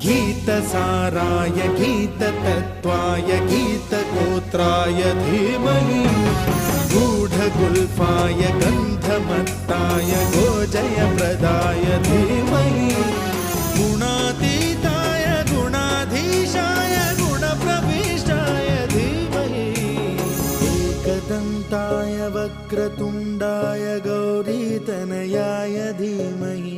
गीतसाराय गीततत्त्वाय गीतगोत्राय धीमहि गूढगुल्फाय गन्धमत्ताय गोजयप्रदाय धीमहि गुणातीताय गुणाधीशाय गुणप्रविष्टाय धीमहि एकदन्ताय वक्रतुण्डाय गौरीतनयाय धीमहि